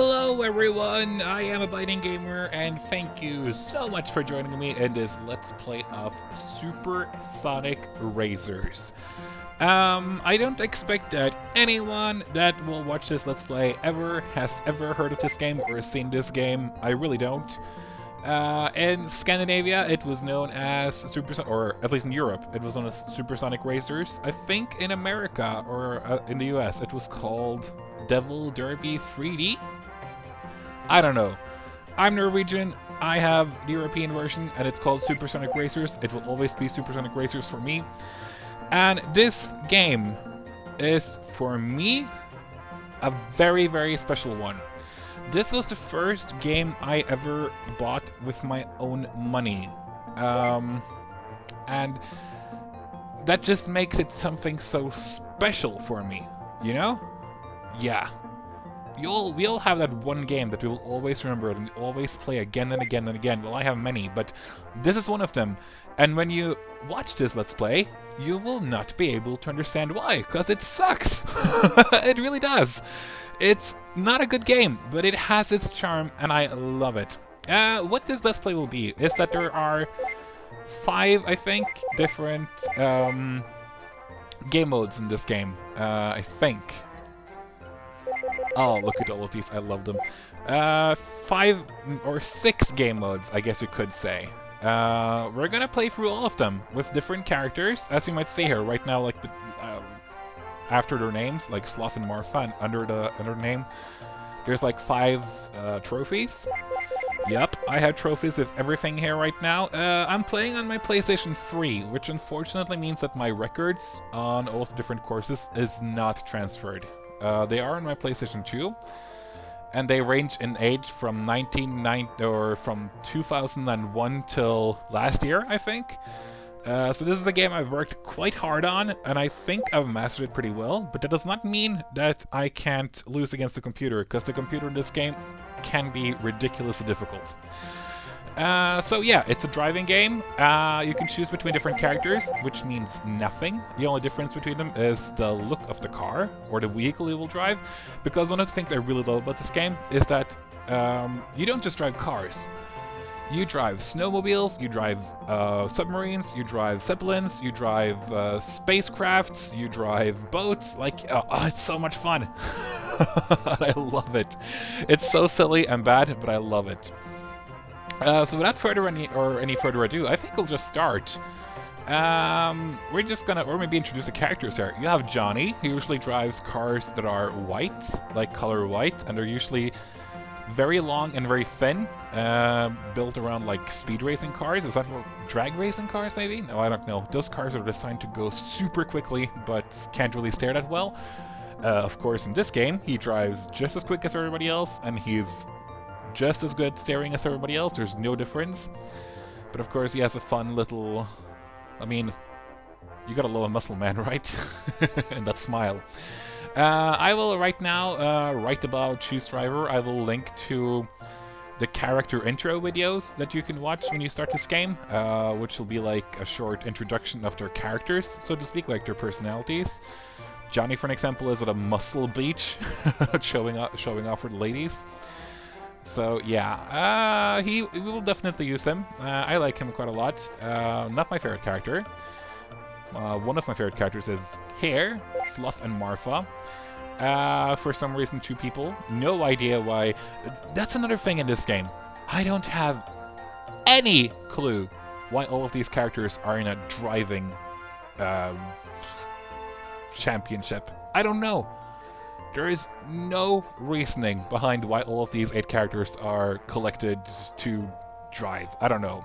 Hello everyone, I am Abidinggamer, and thank you so much for joining me in this Let's Play of Supersonic Racers. I don't expect that anyone that will watch this Let's Play has ever heard of this game or seen this game. I really don't. In Scandinavia, it was known as Supersonic, or at least in Europe, it was known as Supersonic Racers. I think in America, or in the US, it was called Devil Derby 3D? I don't know. I'm Norwegian, I have the European version, and it's called Supersonic Racers. It will always be Supersonic Racers for me. And this game is, for me, a very, very special one. This was the first game I ever bought with my own money. And that just makes it something so special for me, you know? Yeah. We all have that one game that we will always remember and we always play again and again and again. Well, I have many, but this is one of them. And when you watch this Let's Play, you will not be able to understand why, because it sucks. It really does. It's not a good game, but it has its charm, and I love it. What this Let's Play will be is that there are 5, I think, different game modes in this game. I think. Oh, look at all of these. I love them. 5 or 6 game modes, I guess you could say. We're gonna play through all of them with different characters, as you might see here right now, like after their names, like Sloth and Marfa, and under the name, there's like 5 trophies. Yep, I have trophies with everything here right now. I'm playing on my PlayStation 3, which unfortunately means that my records on all the different courses is not transferred. They are on my PlayStation 2, and they range in age from 1990 or from 2001 till last year, I think. So this is a game I've worked quite hard on, and I think I've mastered it pretty well, but that does not mean that I can't lose against the computer, because the computer in this game can be ridiculously difficult. So yeah, it's a driving game. You can choose between different characters, which means nothing. The only difference between them is the look of the car, or the vehicle you will drive, because one of the things I really love about this game is that you don't just drive cars. You drive snowmobiles, you drive submarines, you drive zeppelins, you drive spacecrafts, you drive boats. Like, oh, it's so much fun. I love it. It's so silly and bad, but I love it. So without any further ado, I think we'll just start. We're just gonna, or maybe introduce the characters here. You have Johnny, who usually drives cars that are white, like color white, and they're usually very long and very thin, built around like speed racing cars. Is that what, drag racing cars maybe? No, I don't know. Those cars are designed to go super quickly, but can't really steer that well. Of course, in this game, he drives just as quick as everybody else, and he's just as good at steering as everybody else. There's no difference. But of course, he has a fun little... I mean, you gotta love a muscle man, right? And that smile. I will right now, right about Choose Driver, I will link to the character intro videos that you can watch when you start this game, which will be like a short introduction of their characters, so to speak, like their personalities. Johnny, for an example, is at a muscle beach, showing off for the ladies. So yeah, we will definitely use him. I like him quite a lot. Not my favorite character. One of my favorite characters is here, Fluff and Marfa. For some reason, 2 people. No idea why. That's another thing in this game. I don't have any clue why all of these characters are in a driving championship. I don't know. There is no reasoning behind why all of these 8 characters are collected to drive. I don't know.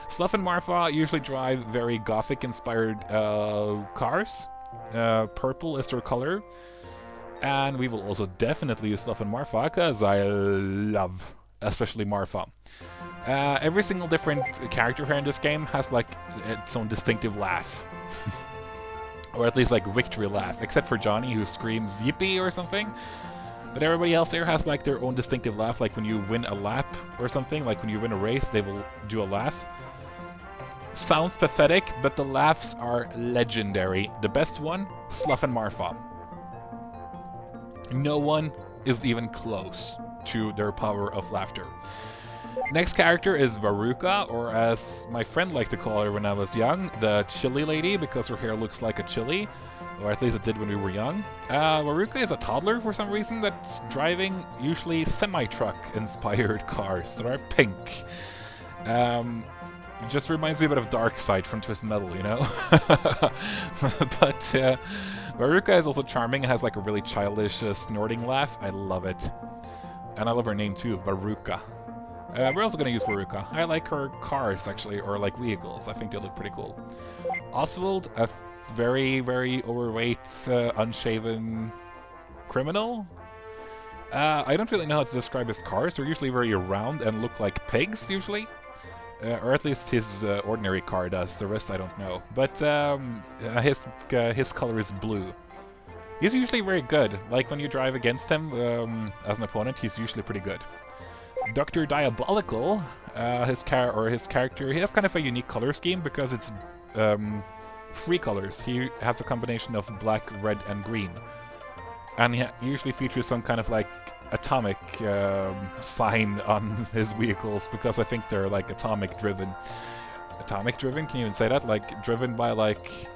Sluff and Marfa usually drive very gothic-inspired cars. Purple is their color. And we will also definitely use Sluff and Marfa, because I love, especially Marfa. Every single different character here in this game has like its own distinctive laugh. Or at least like victory laugh, except for Johnny, who screams yippee or something. But everybody else here has like their own distinctive laugh, like when you win a lap or something, like when you win a race, they will do a laugh. Sounds pathetic, but the laughs are legendary. The best one, Sluff and Marfa. No one is even close to their power of laughter. Next character is Veruca, or as my friend liked to call her when I was young, the chili lady, because her hair looks like a chili, or at least it did when we were young. Veruca is a toddler for some reason that's driving usually semi-truck inspired cars that are pink. Just reminds me a bit of Darkseid from Twisted Metal, you know? But Veruca is also charming and has like a really childish snorting laugh. I love it. And I love her name too, Veruca. We're also going to use Veruca. I like her cars, actually, or like vehicles. I think they look pretty cool. Oswald, a very, very overweight, unshaven criminal. I don't really know how to describe his cars. They're usually very round and look like pigs, usually. Or at least his ordinary car does. The rest I don't know. But his color is blue. He's usually very good. Like when you drive against him as an opponent, he's usually pretty good. Dr. Diabolical, his character, he has kind of a unique color scheme because it's 3 colors. He has a combination of black, red, and green. And he usually features some kind of like atomic sign on his vehicles because I think they're like atomic driven. Atomic driven? Can you even say that? Like driven by like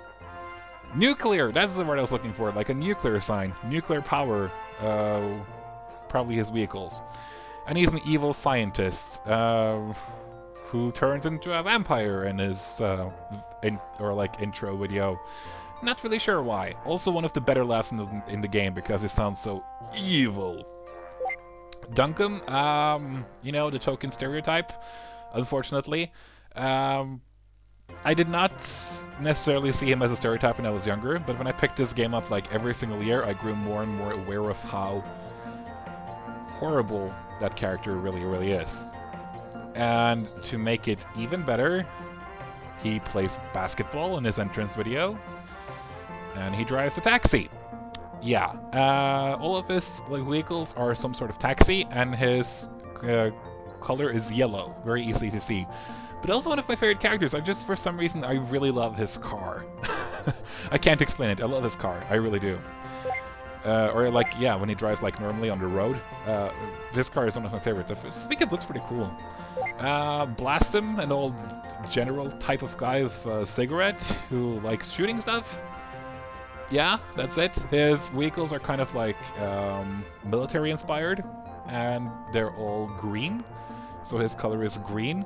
nuclear! That's the word I was looking for. Like a nuclear sign. Nuclear power. Probably his vehicles. And he's an evil scientist who turns into a vampire in his intro video. Not really sure why. Also one of the better laughs in the game because it sounds so evil. Duncan, you know, the token stereotype, unfortunately. I did not necessarily see him as a stereotype when I was younger, but when I picked this game up like every single year, I grew more and more aware of how horrible that character really is. And to make it even better, he plays basketball in his entrance video, and he drives a taxi. Yeah, all of his vehicles are some sort of taxi, and his color is yellow, very easy to see. But also one of my favorite characters. For some reason, I really love his car. I can't explain it. I love his car. I really do. Or like, yeah, when he drives like normally on the road. This car is one of my favorites. I think it looks pretty cool. Blast him, an old general type of guy with a cigarette who likes shooting stuff. Yeah, that's it. His vehicles are kind of like military inspired, and they're all green. So his color is green.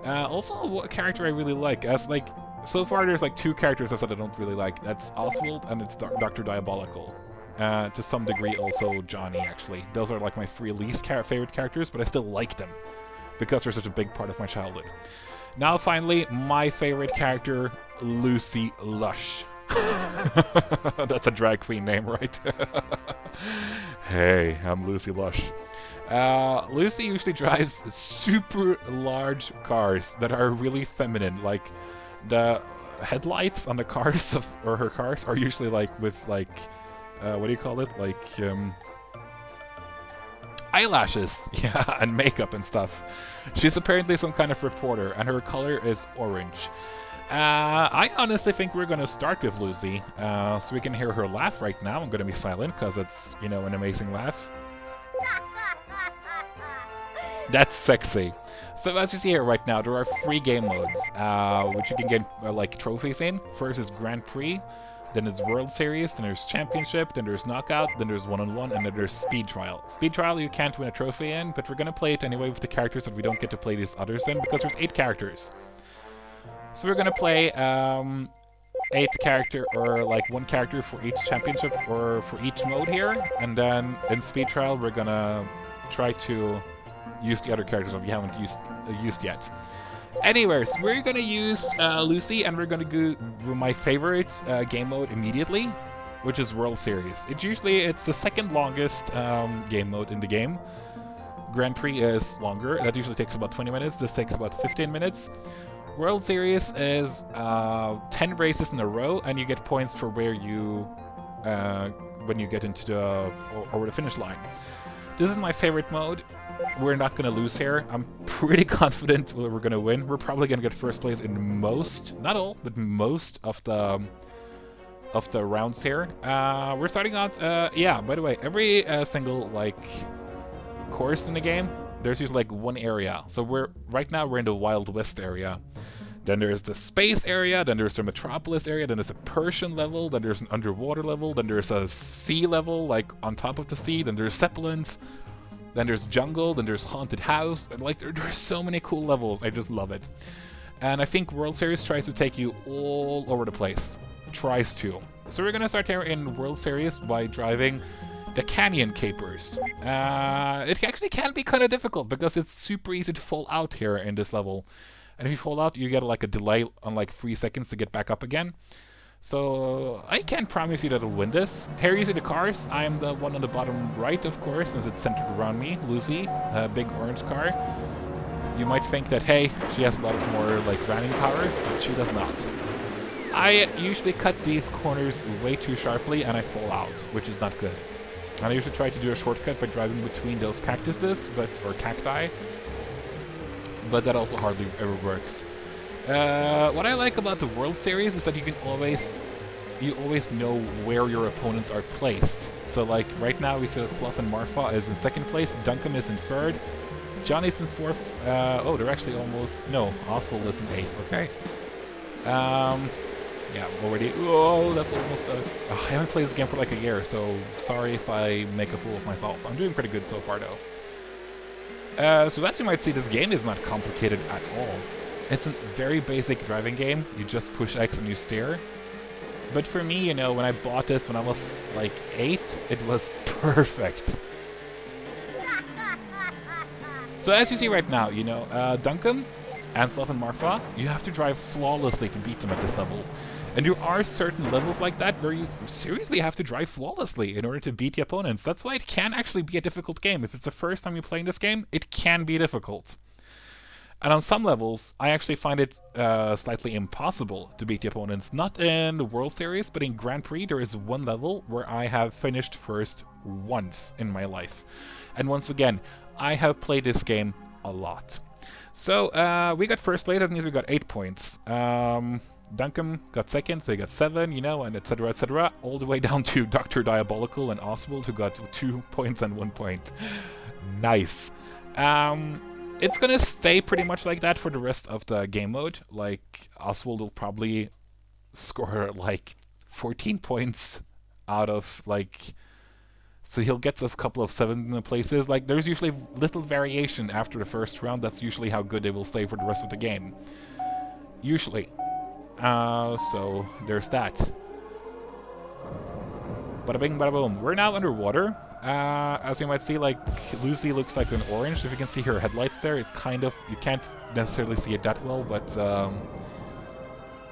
Also, a character I really like, so far there's like 2 characters I said I don't really like. That's Oswald and it's Dr. Diabolical. To some degree also Johnny, actually. Those are like my 3 least favorite characters, but I still like them because they're such a big part of my childhood. Now finally, my favorite character, Lucy Lush. That's a drag queen name, right? Hey, I'm Lucy Lush. Lucy usually drives super large cars that are really feminine. Like the headlights on the cars or her cars are usually like with like what do you call it? Like eyelashes, yeah, and makeup and stuff. She's apparently some kind of reporter, and her color is orange. I honestly think we're gonna start with Lucy, so we can hear her laugh right now. I'm gonna be silent because it's, you know, an amazing laugh. That's sexy. So as you see here right now, there are 3 game modes, which you can get like trophies in. First is Grand Prix, then it's World Series, then there's Championship, then there's Knockout, then there's One-on-One, and then there's Speed Trial. Speed Trial you can't win a trophy in, but we're gonna play it anyway with the characters that we don't get to play these others in, because there's 8 characters. So we're gonna play 8 character, or like 1 character for each championship or for each mode here, and then in Speed Trial we're gonna try to use the other characters that we haven't used yet. Anyways, we're gonna use Lucy, and we're gonna go with my favorite game mode immediately, which is World Series. It's the second longest game mode in the game. Grand Prix is longer. That usually takes about 20 minutes. This takes about 15 minutes. World Series is 10 races in a row, and you get points for where you when you get into over the finish line. This is my favorite mode. We're not going to lose here. I'm pretty confident we're going to win. We're probably going to get first place in most, not all, but most of the rounds here. We're starting out, yeah, by the way, every single, like, course in the game, there's usually like one area. So right now we're in the Wild West area. Then there's the space area, then there's the metropolis area, then there's a Persian level, then there's an underwater level, then there's a sea level, like on top of the sea, then there's zeppelins, then there's jungle, then there's haunted house, and like there's so many cool levels. I just love it. And I think World Series tries to take you all over the place. Tries to. So we're gonna start here in World Series by driving the Canyon Capers. It actually can be kind of difficult because it's super easy to fall out here in this level. And if you fall out, you get like a delay on like 3 seconds to get back up again. So I can't promise you that I'll win this. Here you see the cars. I am the one on the bottom right, of course, since it's centered around me. Lucy, a big orange car. You might think that, hey, she has a lot of more like ramming power, but she does not. I usually cut these corners way too sharply and I fall out, which is not good. And I usually try to do a shortcut by driving between those cactuses, or cacti. But that also hardly ever works. What I like about the World Series is that you always know where your opponents are placed. So like right now we see that Sloth and Marfa is in 2nd place, Duncan is in 3rd, Johnny's in 4th. Oh, they're actually almost, no, Oswald is in 8th. Okay. Yeah, already. Oh, that's almost. I haven't played this game for like a year, so sorry if I make a fool of myself. I'm doing pretty good so far though. So as you might see, this game is not complicated at all. It's a very basic driving game. You just push X and you steer. But for me, you know, when I bought this when I was like 8, it was perfect. So as you see right now, you know, Duncan, Anslov and Marfa, you have to drive flawlessly to beat them at this level. And there are certain levels like that where you seriously have to drive flawlessly in order to beat the opponents. That's why it can actually be a difficult game. If it's the first time you're playing this game, it can be difficult. And on some levels, I actually find it slightly impossible to beat the opponents. Not in the World Series, but in Grand Prix, there is one level where I have finished first once in my life. And once again, I have played this game a lot. So, we got first place, that means we got 8 points. Duncan got 2nd, so he got 7, you know, and etc., all the way down to Dr. Diabolical and Oswald, who got 2 points and 1 point. Nice. It's gonna stay pretty much like that for the rest of the game mode. Like, Oswald will probably score, like, 14 points out of, like... So he'll get a couple of 7 places. Like, there's usually little variation after the first round. That's usually how good they will stay for the rest of the game. Usually. So there's that. Bada bing, bada boom. We're now underwater. As you might see, like, Lucy looks like an orange. If you can see her headlights there, it kind of... You can't necessarily see it that well, but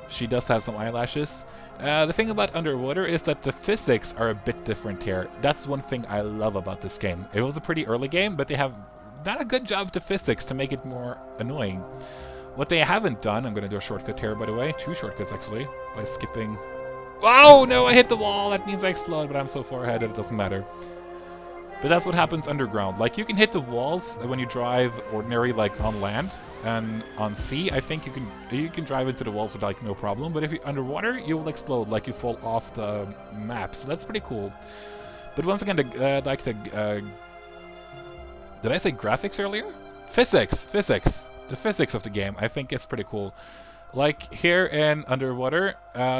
she does have some eyelashes. The thing about underwater is that the physics are a bit different here. That's one thing I love about this game. It was a pretty early game, but they have done a good job with the physics to make it more annoying. What they haven't done, I'm going to do a shortcut here, by the way. 2 shortcuts, actually, by skipping... Oh, no, I hit the wall! That means I explode, but I'm so far ahead that it doesn't matter. But that's what happens underground. Like, you can hit the walls when you drive ordinary, like, on land. And on sea, I think you can drive into the walls with, like, no problem. But if you're underwater, you will explode, like you fall off the map. So that's pretty cool. But once again, did I say graphics earlier? Physics! The physics of the game, I think it's pretty cool. Like, here in underwater,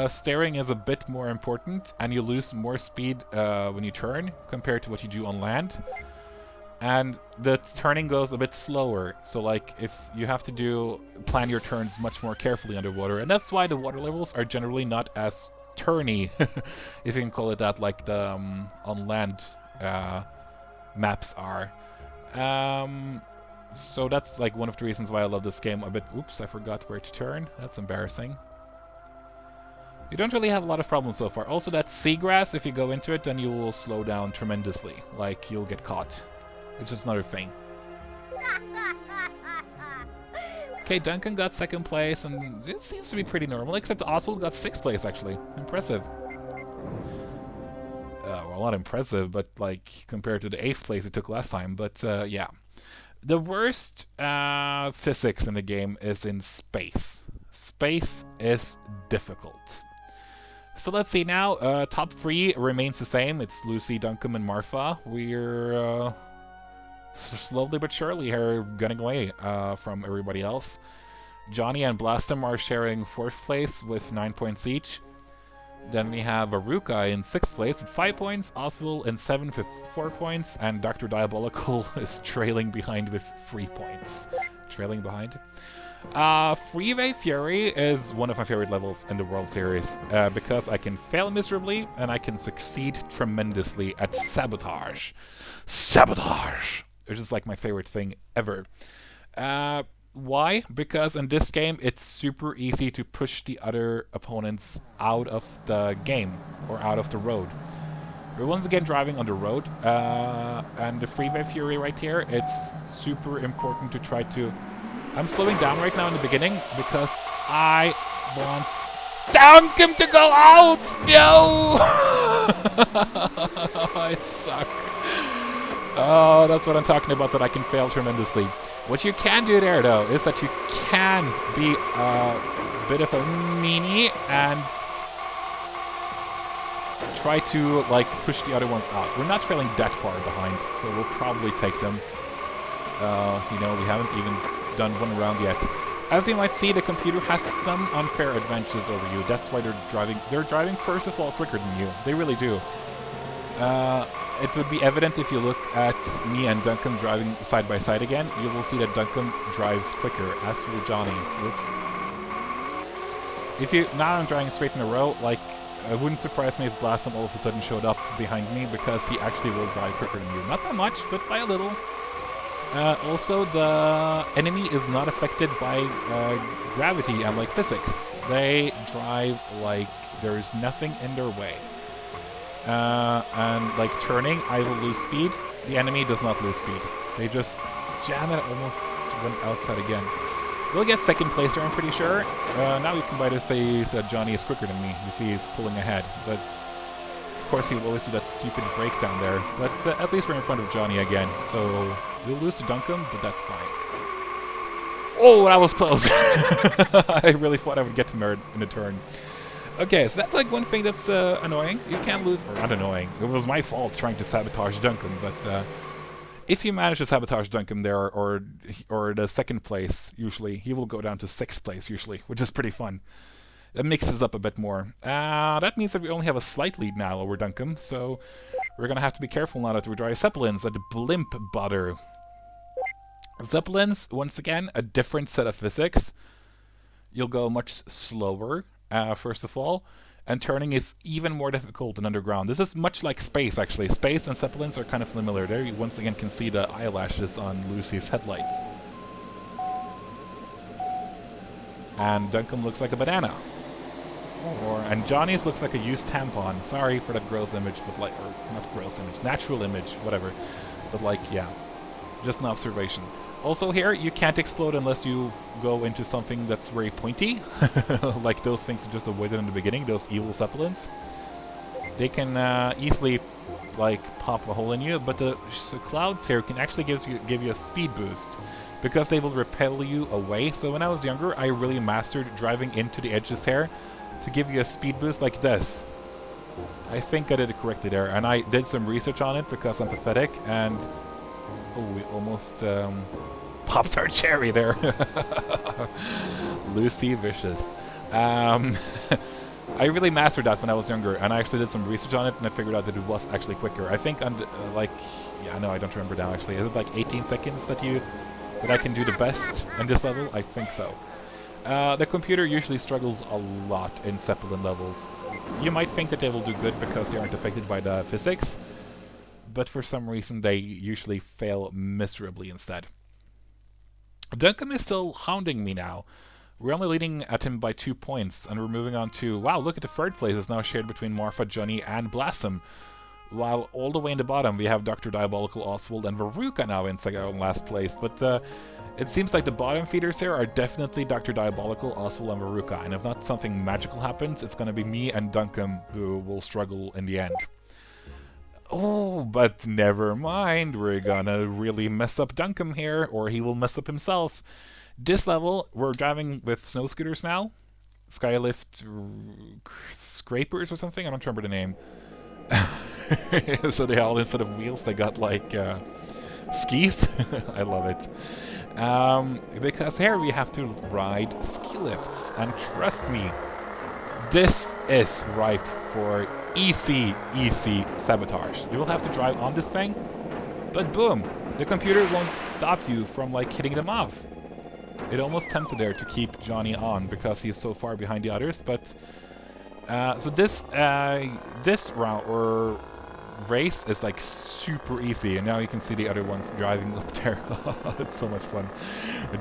steering is a bit more important, and you lose more speed when you turn, compared to what you do on land. And the turning goes a bit slower, so like, if you have to plan your turns much more carefully underwater, and that's why the water levels are generally not as turny, if you can call it that, like the on land maps are. So that's like one of the reasons why I love this game a bit. Oops, I forgot where to turn. That's embarrassing. You don't really have a lot of problems so far. Also, that seagrass, if you go into it, then you will slow down tremendously. Like, you'll get caught. Which is another thing. Okay, Duncan got 2nd place, and it seems to be pretty normal, except Oswald got 6th place, actually. Impressive. Well, not impressive, but, like, compared to the 8th place it took last time. But, yeah. The worst physics in the game is in space. Space is difficult. So let's see now. Top 3 remains the same. It's Lucy, Duncan, and Marfa. We're slowly but surely are getting away from everybody else. Johnny and Blastum are sharing 4th place with 9 points each. Then we have Aruka in 6th place with 5 points, Oswald in 7th with 4 points, and Dr. Diabolical is trailing behind with 3 points. Trailing behind. Freeway Fury is one of my favorite levels in the World Series because I can fail miserably and I can succeed tremendously at sabotage. Sabotage! Which is like my favorite thing ever. Why? Because in this game, it's super easy to push the other opponents out of the game or out of the road. We're once again driving on the road, and the Freeway Fury right here, it's super important to try to... I'm slowing down right now in the beginning because I want Duncan to go out! No! I suck. Oh, that's what I'm talking about, that I can fail tremendously. What you can do there, though, is that you can be a bit of a meanie and try to, like, push the other ones out. We're not trailing that far behind, so we'll probably take them. You know, we haven't even done one round yet. As you might see, the computer has some unfair advantages over you. That's why they're driving. They're driving, first of all, quicker than you. They really do. It would be evident if you look at me and Duncan driving side by side again. You will see that Duncan drives quicker, as will Johnny. Whoops. If you... Now I'm driving straight in a row, like, it wouldn't surprise me if Blastum all of a sudden showed up behind me, because he actually will drive quicker than you. Not by much, but by a little. Also, the enemy is not affected by gravity and, like, physics. They drive like there's nothing in their way. And like turning, I will lose speed. The enemy does not lose speed. They just jam it, almost went outside again. We'll get 2nd place here, I'm pretty sure. Now we can by this say that Johnny is quicker than me. You see he's pulling ahead, but of course he will always do that stupid break down there. But at least we're in front of Johnny again, so we'll lose to Duncan, but that's fine. Oh, that was close! I really thought I would get to Nerd in a turn. Okay, so that's like one thing that's annoying. You can't lose, or not annoying. It was my fault trying to sabotage Duncan, but if you manage to sabotage Duncan there, or the 2nd place, usually, he will go down to 6th place, usually, which is pretty fun. It mixes up a bit more. That means that we only have a slight lead now over Duncan, so we're gonna have to be careful now that we drive Zeppelins at Blimp Butter. Zeppelins, once again, a different set of physics. You'll go much slower. First of all, and turning is even more difficult than underground. This is much like Space, actually. Space and Zeppelins are kind of similar. There you once again can see the eyelashes on Lucy's headlights. And Duncan looks like a banana. And Johnny's looks like a used tampon. Sorry for that gross image, but like, or not gross image, natural image, whatever. But like, yeah, just an observation. Also here, you can't explode unless you go into something that's very pointy. Like those things you just avoided in the beginning, those evil Zeppelins. They can easily, like, pop a hole in you, but the clouds here can actually give you a speed boost, because they will repel you away. So when I was younger, I really mastered driving into the edges here to give you a speed boost like this. I think I did it correctly there, and I did some research on it because I'm pathetic, and... Oh, we almost popped our cherry there. Lucy Vicious. I really mastered that when I was younger, and I actually did some research on it, and I figured out that it was actually quicker. I think, like, yeah, no, I don't remember now actually. Is it like 18 seconds that I can do the best in this level? I think so. The computer usually struggles a lot in Zeppelin levels. You might think that they will do good because they aren't affected by the physics, but for some reason they usually fail miserably instead. Duncan is still hounding me now. We're only leading at him by 2 points, and we're moving on to... Wow, look at the 3rd place is now shared between Marfa, Johnny, and Blastum. While all the way in the bottom we have Dr. Diabolical, Oswald, and Veruca now in last place. But it seems like the bottom feeders here are definitely Dr. Diabolical, Oswald, and Veruca. And if not something magical happens, it's going to be me and Duncan who will struggle in the end. Oh, but never mind. We're gonna really mess up Duncan here, or he will mess up himself. This level, we're driving with snow scooters now. Skylift Scrapers or something? I don't remember the name. So they all, instead of wheels, they got like Skis? I love it. Because here we have to ride ski lifts, and trust me, this is ripe for easy sabotage. You will have to drive on this thing, but boom, the computer won't stop you from like hitting them off. It almost tempted there to keep Johnny on because he's so far behind the others, but so this round or race is like super easy, and now you can see the other ones driving up there. It's so much fun.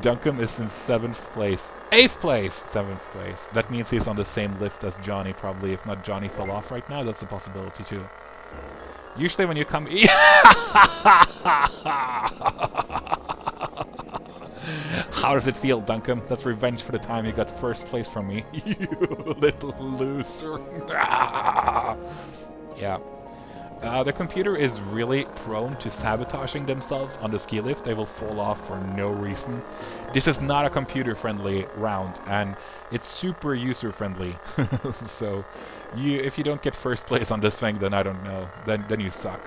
Duncan is in 7th place. 8th place! 7th place. That means he's on the same lift as Johnny, probably. If not, Johnny fell off right now. That's a possibility too. Usually when you come... How does it feel, Duncan? That's revenge for the time you got 1st place from me. You little loser. Yeah. The computer is really prone to sabotaging themselves on the ski lift. They will fall off for no reason. This is not a computer-friendly round, and it's super user-friendly. So, if you don't get 1st place on this thing, then I don't know. Then you suck.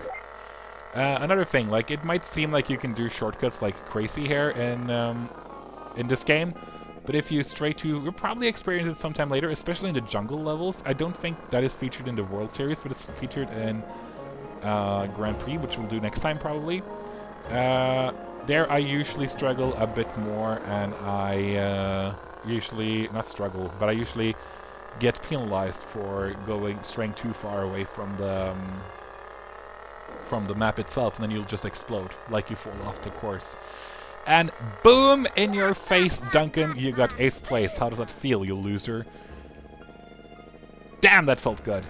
Another thing, like, it might seem like you can do shortcuts like crazy here in this game, but if you stray to, you'll probably experience it sometime later, especially in the jungle levels. I don't think that is featured in the World Series, but it's featured in Grand Prix, which we'll do next time probably. There I usually struggle a bit more, and I usually, not struggle, but I usually get penalized for straying too far away from the map itself, and then you'll just explode, like you fall off the course. And boom, in your face, Duncan, you got 8th place. How does that feel, you loser? Damn, that felt good.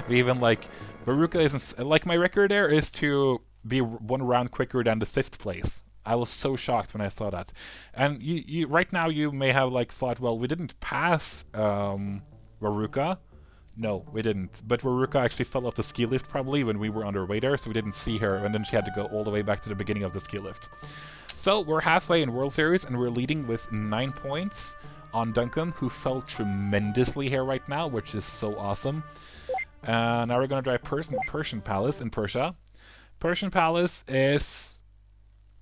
Even like, Veruca isn't, like my record there is to be 1 round quicker than the 5th place. I was so shocked when I saw that. And you right now you may have like thought, well, we didn't pass Veruca. No, we didn't. But Veruca actually fell off the ski lift probably when we were on our way there, so we didn't see her, and then she had to go all the way back to the beginning of the ski lift. So we're halfway in World Series, and we're leading with 9 points on Duncan, who fell tremendously here right now, which is so awesome. Now we're going to drive Persian Palace in Persia. Persian Palace is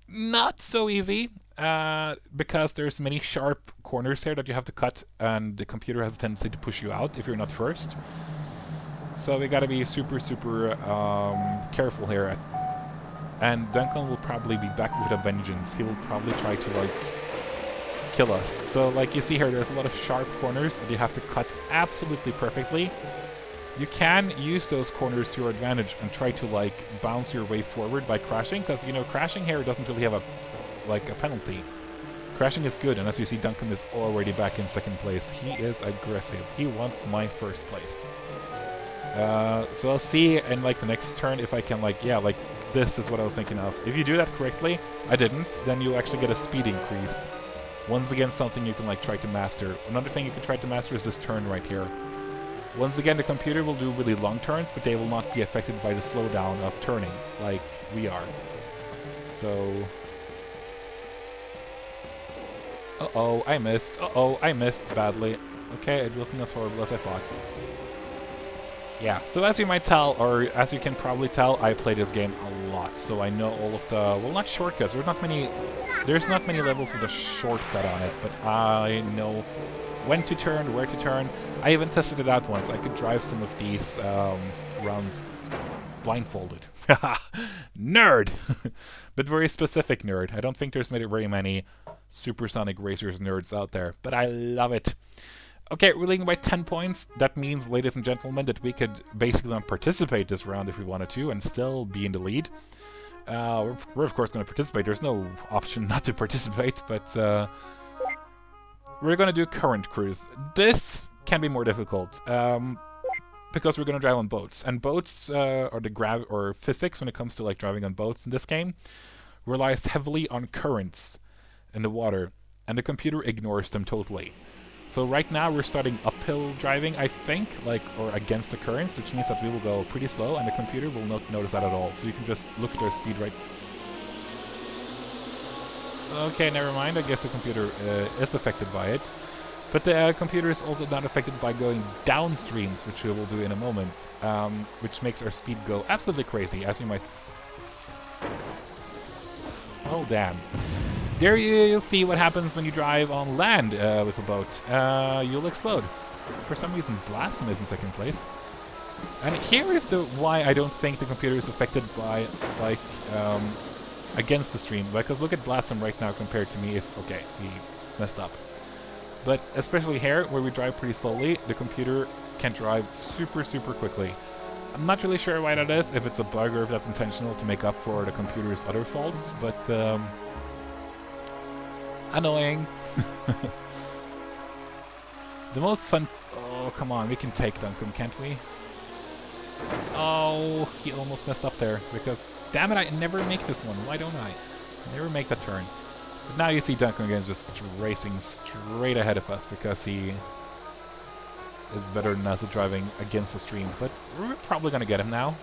not so easy, because there's many sharp corners here that you have to cut, and the computer has a tendency to push you out if you're not 1st. So we gotta be super careful here. And Duncan will probably be back with a vengeance. He will probably try to like kill us. So like you see here, there's a lot of sharp corners that you have to cut absolutely perfectly. You can use those corners to your advantage and try to like bounce your way forward by crashing, because you know crashing here doesn't really have a penalty. Crashing is good, and as you see, Duncan is already back in 2nd place. He is aggressive. He wants my 1st place. So I'll see in like the next turn if I can like this is what I was thinking of. If you do that correctly, I didn't, then you actually get a speed increase. Once again, something you can like try to master. Another thing you can try to master is this turn right here. Once again, the computer will do really long turns, but they will not be affected by the slowdown of turning, like we are. So... Uh-oh, I missed. Uh-oh, I missed badly. Okay, it wasn't as horrible as I thought. Yeah, so as you might tell, or as you can probably tell, I play this game a lot, so I know all of the... Well, not shortcuts. There's not many levels with a shortcut on it, but I know when to turn, where to turn. I even tested it out once. I could drive some of these rounds blindfolded. Nerd! But very specific nerd. I don't think there's very many Supersonic Racers nerds out there, but I love it. Okay, we're leading by 10 points. That means, ladies and gentlemen, that we could basically not participate this round if we wanted to and still be in the lead. We're of course going to participate. There's no option not to participate, but we're going to do current cruise. This can be more difficult because we're going to drive on boats, and boats or physics when it comes to like driving on boats in this game relies heavily on currents in the water, and the computer ignores them totally. So right now we're starting uphill driving, I think, or against the currents, which means that we will go pretty slow, and the computer will not notice that at all. So you can just look at our speed right... Okay, never mind. I guess the computer is affected by it. But the computer is also not affected by going downstreams, which we will do in a moment, which makes our speed go absolutely crazy, as you might oh, damn. There you'll see what happens when you drive on land with a boat. You'll explode. For some reason, Blossom is in second place. And here is why I don't think the computer is affected by, like, against the stream. Because look at Blossom right now compared to me if... Okay, he messed up. But especially here, where we drive pretty slowly, the computer can drive super, super quickly. I'm not really sure why that is, if it's a bug or if that's intentional to make up for the computer's other faults, but annoying. The most fun... Oh, come on, we can take Duncan, can't we? Oh, he almost messed up there, because... Damn it, I never make this one. Why don't I? I never make that turn. But now you see Duncan again just racing straight ahead of us, because he is better than us at driving against the stream. But we're probably going to get him now.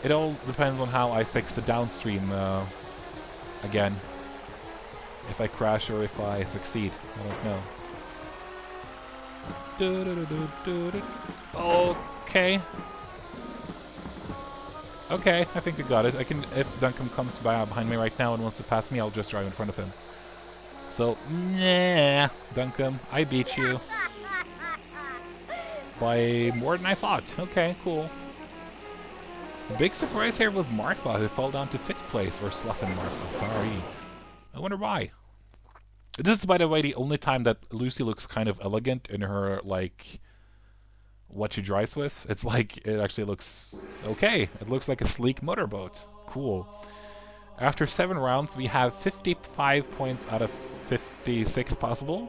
It all depends on how I fix the downstream again. If I crash or if I succeed. I don't know. Okay. Okay, I think we got it. I can, if Duncan comes behind me right now and wants to pass me, I'll just drive in front of him. So, nah, Duncan, I beat you. By more than I thought. Okay, cool. The big surprise here was Martha, who fell down to 5th place, or Slough and Martha, sorry. I wonder why. This is, by the way, the only time that Lucy looks kind of elegant in her, like... what she drives with. It's like, it actually looks okay. It looks like a sleek motorboat. Cool. After 7 rounds, we have 55 points out of 56 possible.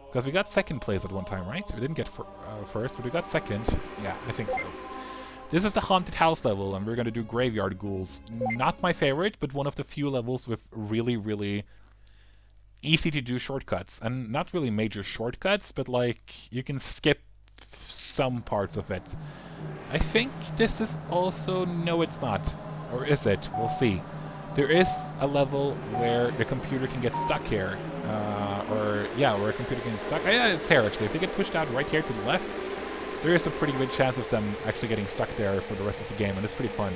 Because we got 2nd place at one time, right? We didn't get first, but we got 2nd. Yeah, I think so. This is the haunted house level, and we're going to do graveyard ghouls. Not my favorite, but one of the few levels with really, really easy to do shortcuts. And not really major shortcuts, but like, you can skip some parts of it. I think this is also... No, it's not. Or is it? We'll see. There is a level where the computer can get stuck here. Where a computer can get stuck. Yeah, it's here, actually. If they get pushed out right here to the left, there is a pretty good chance of them actually getting stuck there for the rest of the game, and it's pretty fun.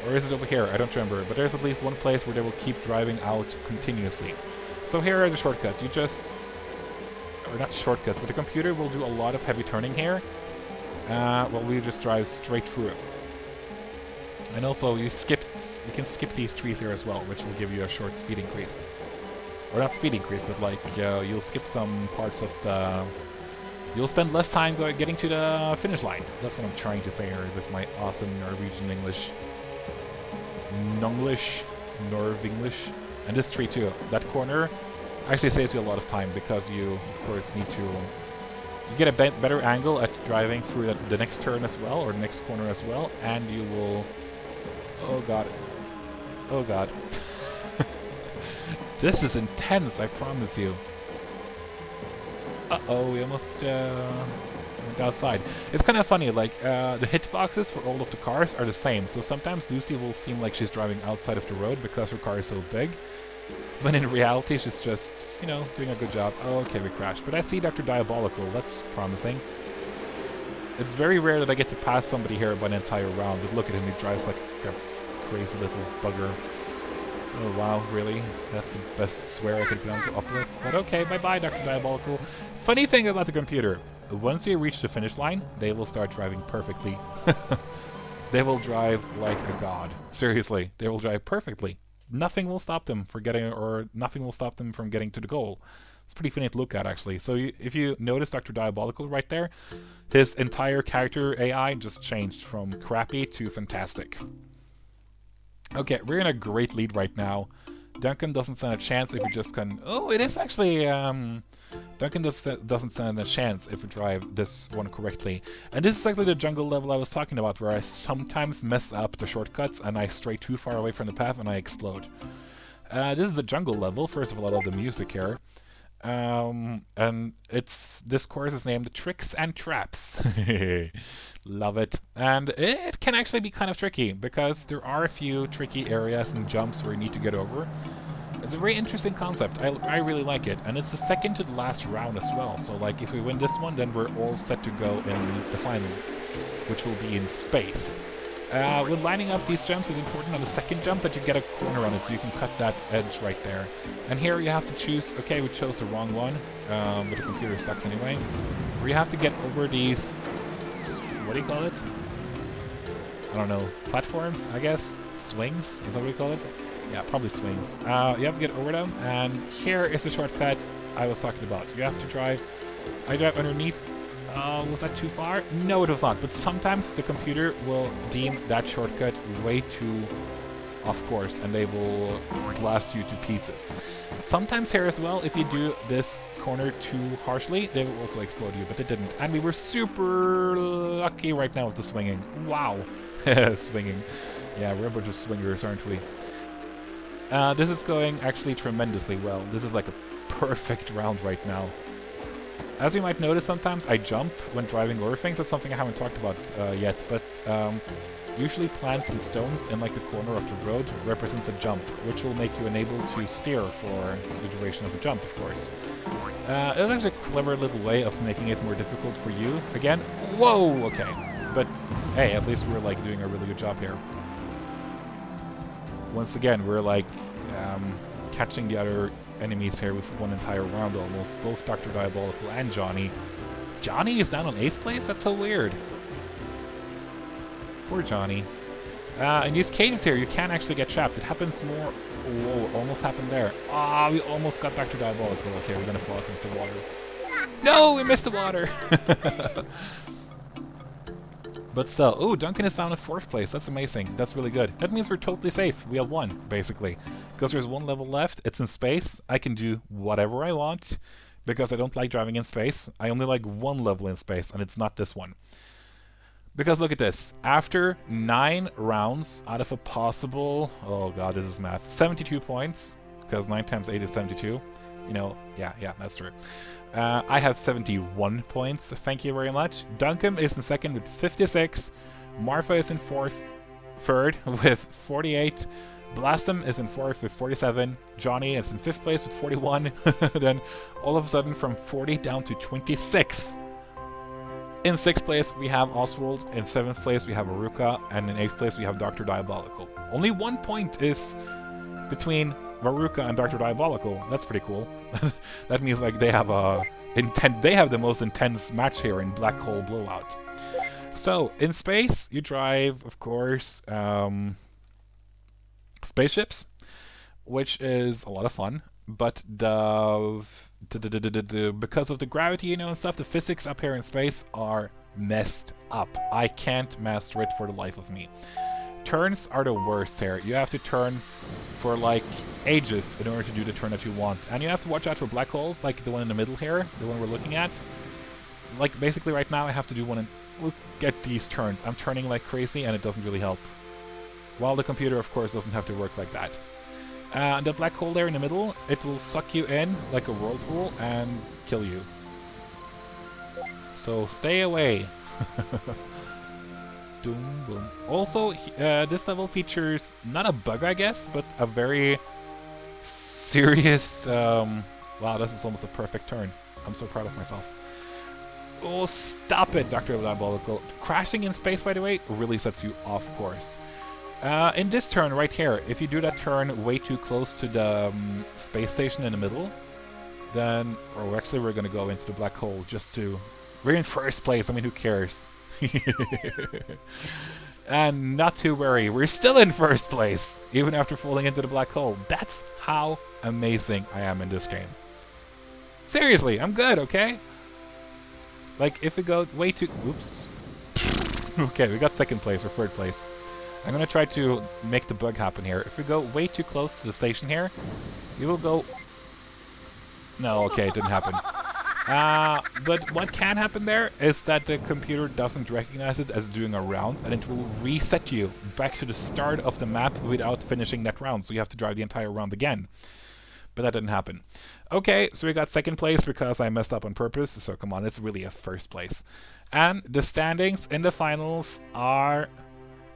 Or is it over here? I don't remember. But there's at least one place where they will keep driving out continuously. So here are the shortcuts. You just... Or not shortcuts, but the computer will do a lot of heavy turning here. Well, we just drive straight through it. And also, you can skip these trees here as well, which will give you a short speed increase. Or not speed increase, but like, you'll skip some parts of the... You'll spend less time getting to the finish line. That's what I'm trying to say here with my awesome Norwegian English. Nonglish, Norvenglish. And this tree too. That corner actually saves you a lot of time, because you, of course, need to... You get a better angle at driving through the next turn as well, or the next corner as well, and you will... Oh god. Oh god. This is intense, I promise you. Uh-oh, we almost went outside. It's kind of funny, like, the hitboxes for all of the cars are the same, so sometimes Lucy will seem like she's driving outside of the road because her car is so big. But in reality, she's just, you know, doing a good job. Oh, okay, we crashed. But I see Dr. Diabolical. That's promising. It's very rare that I get to pass somebody here by an entire round. But look at him. He drives like a crazy little bugger. Oh, wow, really? That's the best swear I could put on to uplift. But okay, bye-bye, Dr. Diabolical. Funny thing about the computer. Once you reach the finish line, they will start driving perfectly. They will drive like a god. Seriously, they will drive perfectly. Nothing will stop them from getting, or nothing will stop them from getting to the goal. It's pretty funny to look at, actually. So if you notice Dr. Diabolical right there, his entire character AI just changed from crappy to fantastic. Okay, we're in a great lead right now. Duncan doesn't stand a chance if you just can... Oh, it is actually... Duncan doesn't stand a chance if you drive this one correctly. And this is exactly the jungle level I was talking about, where I sometimes mess up the shortcuts and I stray too far away from the path and I explode. This is the jungle level. First of all, I love the music here. And this course is named Tricks and Traps. Love it. And it can actually be kind of tricky, because there are a few tricky areas and jumps where you need to get over. It's a very interesting concept. I really like it, and it's the second to the last round as well. So like, if we win this one, then we're all set to go in the final, which will be in space. When lining up these jumps, it's important on the second jump that you get a corner on it, so you can cut that edge right there. And here you have to choose. Okay, we chose the wrong one, but the computer sucks anyway. Where you have to get over these. What do you call it? I don't know. Platforms, I guess. Swings. Is that what you call it? Yeah, probably swings. You have to get over them, and here is the shortcut I was talking about. You have to drive. I drive underneath. Was that too far? No, it was not. But sometimes the computer will deem that shortcut way too off course, and they will blast you to pieces. Sometimes here as well, if you do this corner too harshly, they will also explode you, but they didn't. And we were super lucky right now with the swinging. Wow. Swinging. Yeah, we're a bunch of swingers, aren't we? This is going actually tremendously well. This is like a perfect round right now. As you might notice, sometimes I jump when driving over things. That's something I haven't talked about yet, but usually plants and stones in like the corner of the road represents a jump, which will make you unable to steer for the duration of the jump, of course. It's actually a clever little way of making it more difficult for you. Again, whoa, okay. But hey, at least we're like doing a really good job here. Once again, we're like catching the other enemies here with one entire round almost. Both Dr. Diabolical and Johnny. Johnny is down on 8th place? That's so weird. Poor Johnny. In these cages here, you can actually get trapped. It happens more... Whoa, almost happened there. Ah, we almost got Dr. Diabolical. Okay, we're gonna fall out into the water. No, we missed the water! But still, ooh, Duncan is down in 4th place. That's amazing. That's really good. That means we're totally safe. We have won, basically. Because there's one level left. It's in space. I can do whatever I want. Because I don't like driving in space. I only like one level in space, and it's not this one. Because look at this. After 9 rounds out of a possible... Oh god, this is math. 72 points. Because 9 times 8 is 72. You know, yeah, that's true. I have 71 points, thank you very much. Duncan is in 2nd with 56. Martha is in 3rd with 48. Blastem is in 4th with 47. Johnny is in 5th place with 41. Then all of a sudden from 40 down to 26. In 6th place we have Oswald, in 7th place we have Veruca, and in 8th place we have Dr. Diabolical. Only 1 point is between Veruca and Dr. Diabolical. That's pretty cool. That means like they have the most intense match here in Black Hole Blowout. So in space you drive, of course, spaceships, which is a lot of fun. But because of the gravity, you know, and stuff, the physics up here in space are messed up. I can't master it for the life of me. Turns are the worst here. You have to turn for like ages in order to do the turn that you want. And you have to watch out for black holes, like the one in the middle here, the one we're looking at. Like basically right now I have to do one and look at these turns. I'm turning like crazy and it doesn't really help. While the computer of course doesn't have to work like that. The black hole there in the middle, it will suck you in like a whirlpool and kill you. So stay away. Doom, boom. Also, this level features not a bug, I guess, but a very serious... wow, this is almost a perfect turn. I'm so proud of myself. Oh, stop it, Dr. Diabolical. Crashing in space, by the way, really sets you off course. In this turn right here, if you do that turn way too close to the space station in the middle, then... Oh, actually, we're going to go into the black hole just to... We're in 1st place, I mean, who cares? And not to worry, we're still in 1st place, even after falling into the black hole. That's how amazing I am in this game. Seriously, I'm good, okay? Like, if we go way too... Oops. Okay, we got 2nd place or 3rd place. I'm gonna try to make the bug happen here. If we go way too close to the station here, we will go... No, okay, it didn't happen. But what can happen there is that the computer doesn't recognize it as doing a round, and it will reset you back to the start of the map without finishing that round, so you have to drive the entire round again. But that didn't happen. Okay, so we got 2nd place because I messed up on purpose, so come on, it's really as 1st place. And the standings in the finals are...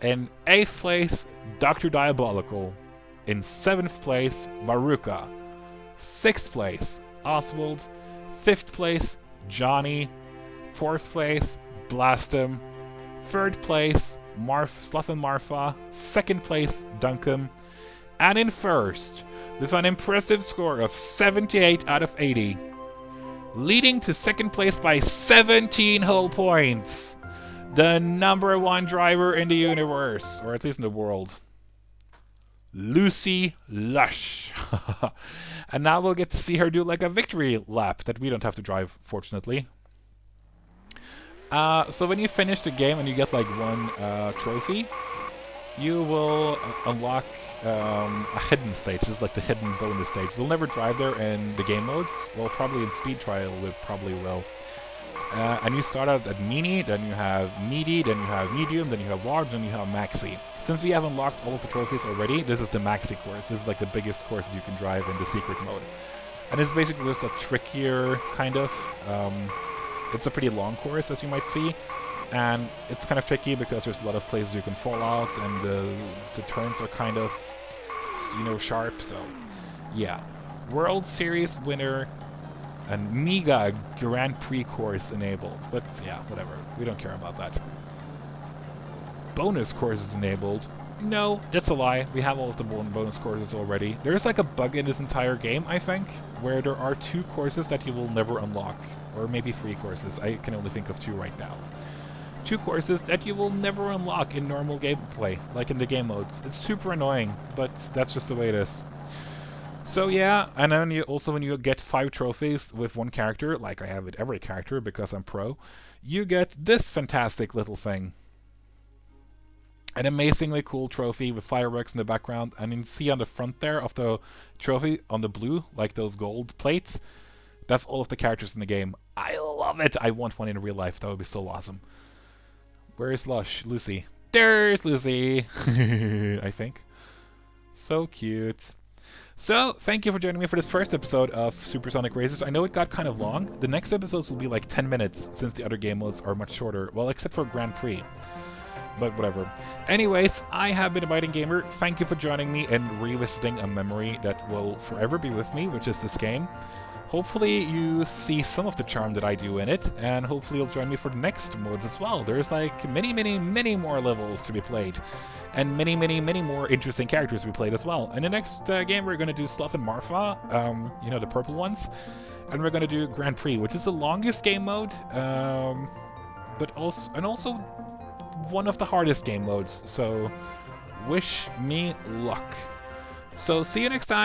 In 8th place, Dr. Diabolical. In 7th place, Maruka. 6th place, Oswald. 5th place, Johnny. 4th place, Blastum. 3rd place, Sloth and Marfa. 2nd place, Duncan. And in 1st, with an impressive score of 78 out of 80, leading to 2nd place by 17 whole points, the #1 driver in the universe, or at least in the world, Lucy Lush. And now we'll get to see her do like a victory lap that we don't have to drive, fortunately. So when you finish the game and you get like one trophy, you will unlock a hidden stage. This is like the hidden bonus stage. We'll never drive there in the game modes. Well, probably in speed trial we probably will. And you start out at mini, then you have midi, then you have medium, then you have large, then you have maxi. Since we have unlocked all of the trophies already, this is the maxi course. This is like the biggest course that you can drive in the secret mode. And it's basically just a trickier kind of... it's a pretty long course, as you might see. And it's kind of tricky because there's a lot of places you can fall out, and the turns are kind of, you know, sharp. So, yeah. World Series winner and Mega Grand Prix course enabled. But, yeah, whatever. We don't care about that. Bonus courses enabled. No, that's a lie. We have all of the bonus courses already. There's like a bug in this entire game, I think, where there are 2 courses that you will never unlock. Or maybe 3 courses. I can only think of 2 right now. 2 courses that you will never unlock in normal gameplay, like in the game modes. It's super annoying, but that's just the way it is. So yeah, and then you also, when you get 5 trophies with one character, like I have with every character because I'm pro, you get this fantastic little thing. An amazingly cool trophy with fireworks in the background, and you can see on the front there of the trophy, on the blue, like those gold plates, that's all of the characters in the game. I love it! I want one in real life, that would be so awesome. Where is Lush? Lucy. There's Lucy! I think. So cute. So, thank you for joining me for this first episode of Supersonic Racers. I know it got kind of long. The next episodes will be like 10 minutes, since the other game modes are much shorter. Well, except for Grand Prix. But whatever. Anyways, I have been Abidinggamer. Thank you for joining me and revisiting a memory that will forever be with me, which is this game. Hopefully you see some of the charm that I do in it, and hopefully you'll join me for the next modes as well. There's like many more levels to be played, and many more interesting characters to be played as well. In the next game we're going to do Sloth and Marfa, you know, the purple ones, and we're going to do Grand Prix, which is the longest game mode, but also one of the hardest game modes, so wish me luck. So see you next time!